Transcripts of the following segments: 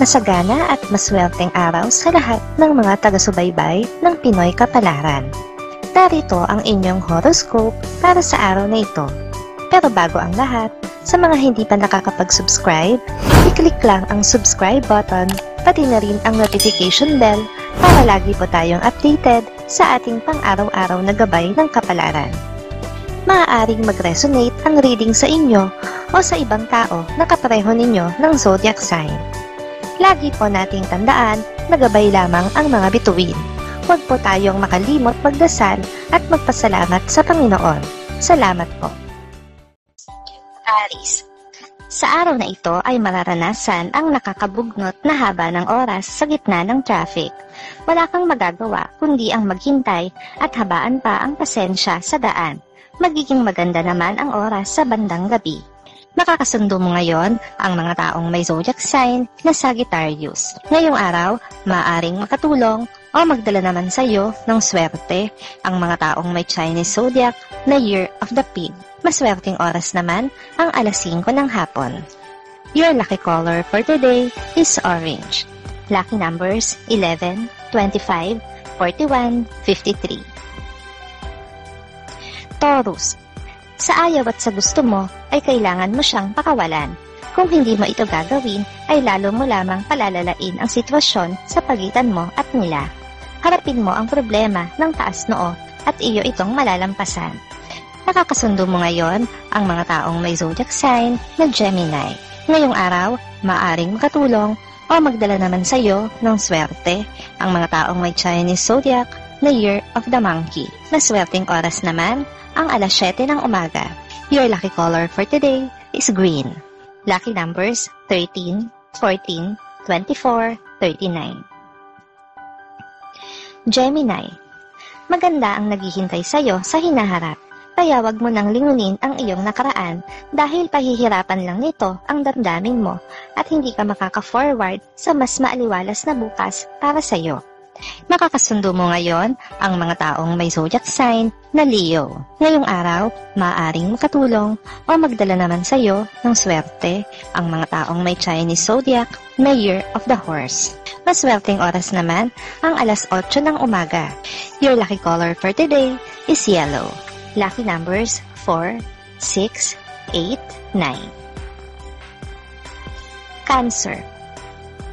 Masagana at maswerteng araw sa lahat ng mga taga-subaybay ng Pinoy Kapalaran. Narito ang inyong horoscope para sa araw na ito. Pero bago ang lahat, sa mga hindi pa nakakapag-subscribe, i-click lang ang subscribe button, pati na rin ang notification bell para lagi po tayong updated sa ating pang-araw-araw na gabay ng kapalaran. Maaaring mag-resonate ang reading sa inyo o sa ibang tao na kapareho ninyo ng zodiac sign. Lagi po nating tandaan na gabay lamang ang mga bituin. Huwag po tayong makalimot magdasal at magpasalamat sa Panginoon. Salamat po. Aries. Sa araw na ito ay mararanasan ang nakakabugnot na haba ng oras sa gitna ng traffic. Wala kang magagawa kundi ang maghintay at habaan pa ang pasensya sa daan. Magiging maganda naman ang oras sa bandang gabi. Makakasundo mo ngayon ang mga taong may zodiac sign na Sagittarius. Ngayong araw, maaaring makatulong o magdala naman sa iyo ng swerte ang mga taong may Chinese zodiac na Year of the Pig. Maswerteng oras naman ang alas 5 ng hapon. Your lucky color for today is orange. Lucky numbers 11, 25, 41, 53. Taurus. Sa ayaw at sa gusto mo, ay kailangan mo siyang pakawalan. Kung hindi mo ito gagawin, ay lalo mo lamang palalalain ang sitwasyon sa pagitan mo at nila. Harapin mo ang problema ng taas noo at iyo itong malalampasan. Nakakasundo mo ngayon ang mga taong may zodiac sign na Gemini. Ngayong araw, maaring makatulong o magdala naman sa iyo ng swerte ang mga taong may Chinese zodiac na Year of the Monkey. Maswerteng oras naman ang alas 7 ng umaga. Your lucky color for today is green. Lucky numbers 13, 14, 24, 39. Gemini. Maganda ang naghihintay sa'yo sa hinaharap. Kaya wag mo nang lingunin ang iyong nakaraan dahil pahihirapan lang nito ang damdamin mo at hindi ka makaka-forward sa mas maaliwalas na bukas para sa'yo. Makakasundo mo ngayon ang mga taong may zodiac sign na Leo. Ngayong araw, maaaring makatulong o magdala naman sa iyo ng swerte ang mga taong may Chinese zodiac na Year of the Horse. Maswerteng oras naman ang alas 8 ng umaga. Your lucky color for today is yellow. Lucky numbers 4, 6, 8, 9. Cancer.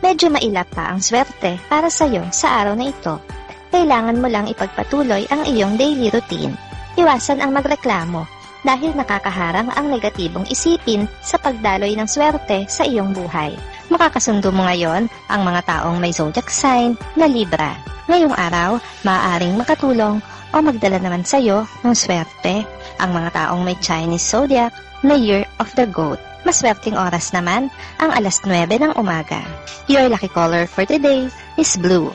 Medyo mailap pa ang swerte para sa iyo sa araw na ito. Kailangan mo lang ipagpatuloy ang iyong daily routine. Iwasan ang magreklamo dahil nakakaharang ang negatibong isipin sa pagdaloy ng swerte sa iyong buhay. Makakasundo mo ngayon ang mga taong may zodiac sign na Libra. Ngayong araw, maaaring makatulong o magdala naman sa iyo ng swerte ang mga taong may Chinese zodiac na Year of the Goat. Maswerteng oras naman ang alas 9 ng umaga. Your lucky color for today is blue.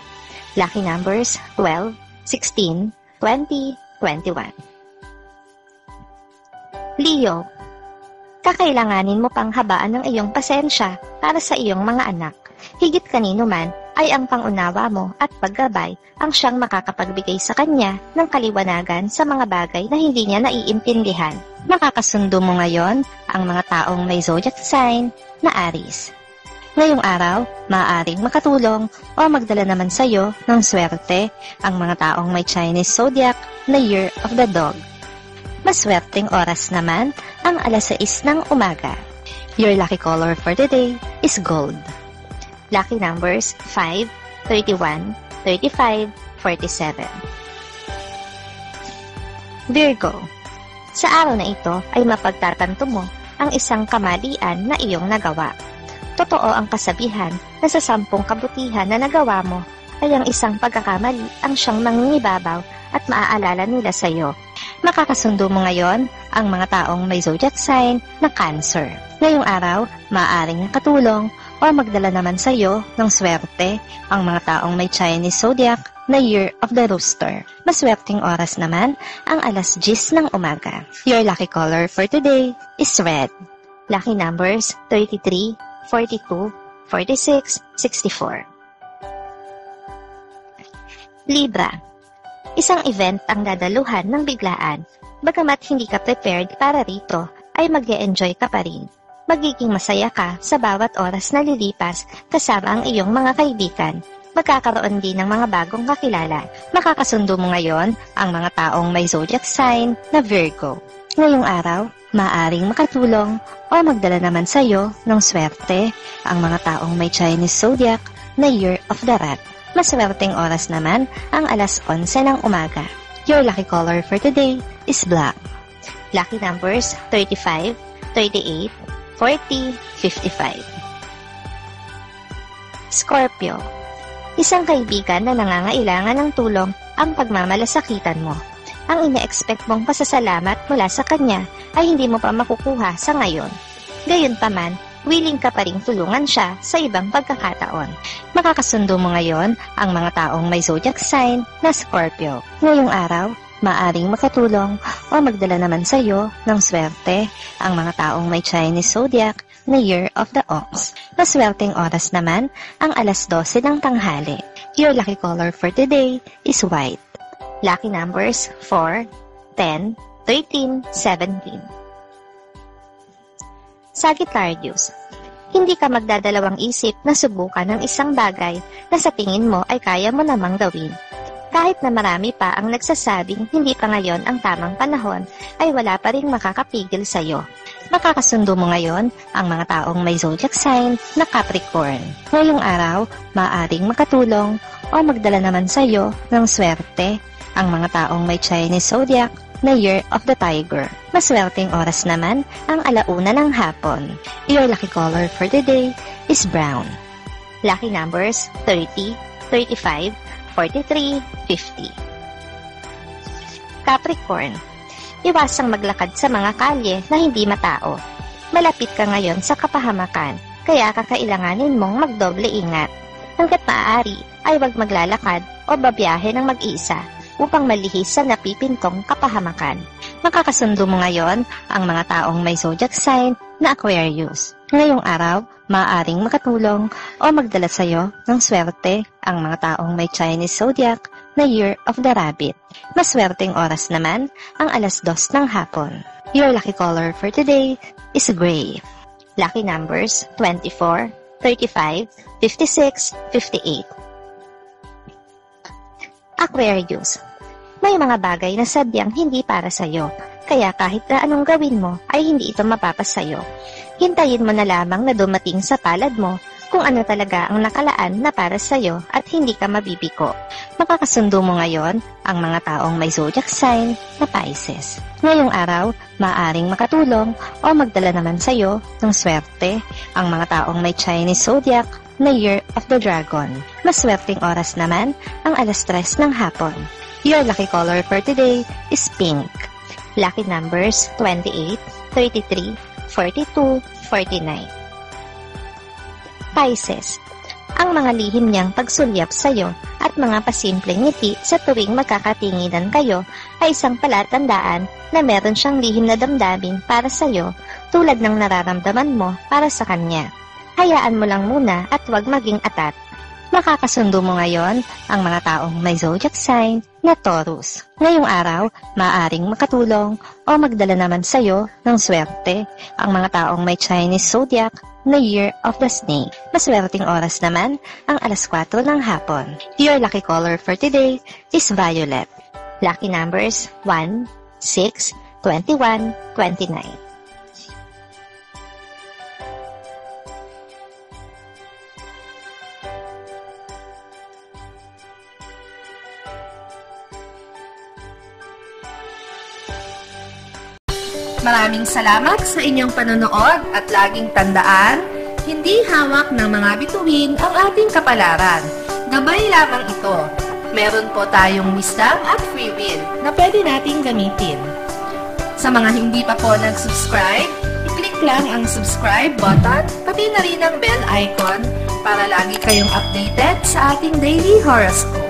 Lucky numbers 12, 16, 20, 21. Leo. Kakailanganin mo pang habaan ng iyong pasensya para sa iyong mga anak. Higit kanino man ay ang pangunawa mo at paggabay ang siyang makakapagbigay sa kanya ng kaliwanagan sa mga bagay na hindi niya naiintindihan. Makakasundo mo ngayon ang mga taong may zodiac sign na Aries. Ngayong araw, maaaring makatulong o magdala naman sa iyo ng swerte ang mga taong may Chinese zodiac na Year of the Dog. Maswerteng oras naman ang alas 6 ng umaga. Your lucky color for today is gold. Lucky numbers 5, 31, 35, 47. Virgo. Sa araw na ito ay mapagtatanto mo ang isang kamalian na iyong nagawa. Totoo ang kasabihan na sa 10 kabutihan na nagawa mo ay ang isang pagkakamali ang siyang mangingibabaw at maaalala nila sa iyo. Makakasundo mo ngayon ang mga taong may zodiac sign na Cancer. Ngayong araw, maaaring nakatulong o magdala naman sa iyo ng swerte ang mga taong may Chinese zodiac na Year of the Rooster. Maswerteng oras naman ang alas 10 ng umaga. Your lucky color for today is red. Lucky numbers 33, 42, 46, 64. Libra. Isang event ang dadaluhan ng biglaan. Bagamat hindi ka prepared para rito, ay mag-e-enjoy ka pa rin. Magiging masaya ka sa bawat oras na lilipas kasama ang iyong mga kaibigan. Magkakaroon din ng mga bagong kakilala. Makakasundo mo ngayon ang mga taong may zodiac sign na Virgo. Ngayong araw, maaring makatulong o magdala naman sa iyo ng swerte ang mga taong may Chinese zodiac na Year of the Rat. Maswerteng oras naman ang alas 11 ng umaga. Your lucky color for today is black. Lucky numbers 35, 38, 40, 55. Scorpio. Isang kaibigan na nangangailangan ng tulong ang pagmamalasakitan mo. Ang ina-expect mong pasasalamat mula sa kanya ay hindi mo pa makukuha sa ngayon. Gayunpaman, willing ka pa ring tulungan siya sa ibang pagkakataon. Makakasundo mo ngayon ang mga taong may zodiac sign na Scorpio. Ngayong araw, maaring makatulong o magdala naman sa iyo ng swerte ang mga taong may Chinese zodiac na Year of the Ox. Maswerteng oras naman ang alas 12 ng tanghali. Your lucky color for today is white. Lucky numbers 4, 10, 13, 17. Sagittarius. Hindi ka magdadalawang isip na subukan ng isang bagay na sa tingin mo ay kaya mo namang gawin. Kahit na marami pa ang nagsasabing hindi pa ngayon ang tamang panahon, ay wala pa rin makakapigil sa'yo. Makakasundo mo ngayon ang mga taong may zodiac sign na Capricorn. Ngayong araw, maaaring makatulong o magdala naman sa'yo ng swerte ang mga taong may Chinese zodiac na Year of the Tiger. Maswerteng oras naman ang alauna ng hapon. Your lucky color for today is brown. Lucky numbers 30, 35, 43, 50. Capricorn. Iwasang maglakad sa mga kalye na hindi matao. Malapit ka ngayon sa kapahamakan, kaya kakailanganin mong magdoble ingat. Hanggat maaari ay huwag maglalakad o babiyahe ng mag-iisa upang malihis sa napipintong kapahamakan. Makakasundo mo ngayon ang mga taong may zodiac sign na Aquarius. Ngayong araw, maaaring makatulong o magdala sa iyo ng swerte ang mga taong may Chinese zodiac na Year of the Rabbit. Maswerteng oras naman ang alas 2 ng hapon. Your lucky color for today is gray. Lucky numbers 24, 35, 56, 58. Aquarius. May mga bagay na sadyang hindi para sa'yo, kaya kahit na anong gawin mo ay hindi ito mapapasayo. Hintayin mo na lamang na dumating sa palad mo kung ano talaga ang nakalaan na para sa'yo at hindi ka mabibiko. Makakasundo mo ngayon ang mga taong may zodiac sign na Pisces. Ngayong araw, maaaring makatulong o magdala naman sa'yo ng swerte ang mga taong may Chinese zodiac na Year of the Dragon. Maswerteng oras naman ang alas 3 ng hapon. Your lucky color for today is pink. Lucky numbers 28, 33, 42, 49. Pisces. Ang mga lihim niyang pagsulyap sa iyo at mga pasimpleng ngiti sa tuwing magkakatinginan kayo ay isang palatandaan na meron siyang lihim na damdamin para sa iyo tulad ng nararamdaman mo para sa kanya. Hayaan mo lang muna at huwag maging atat. Makakasundo mo ngayon ang mga taong may zodiac sign na Taurus. Ngayong araw, maaaring makatulong o magdala naman sa iyo ng swerte ang mga taong may Chinese zodiac na Year of the Snake. Maswerteng oras naman ang alas 4 ng hapon. Your lucky color for today is violet. Lucky numbers 1, 6, 21, 29. Maraming salamat sa inyong panonood at laging tandaan, hindi hawak ng mga bituin ang ating kapalaran. Gabay lamang ito. Meron po tayong wisdom at free will na pwede nating gamitin. Sa mga hindi pa po nag-subscribe, i-click lang ang subscribe button, pati na rin ang bell icon para lagi kayong updated sa ating daily horoscope.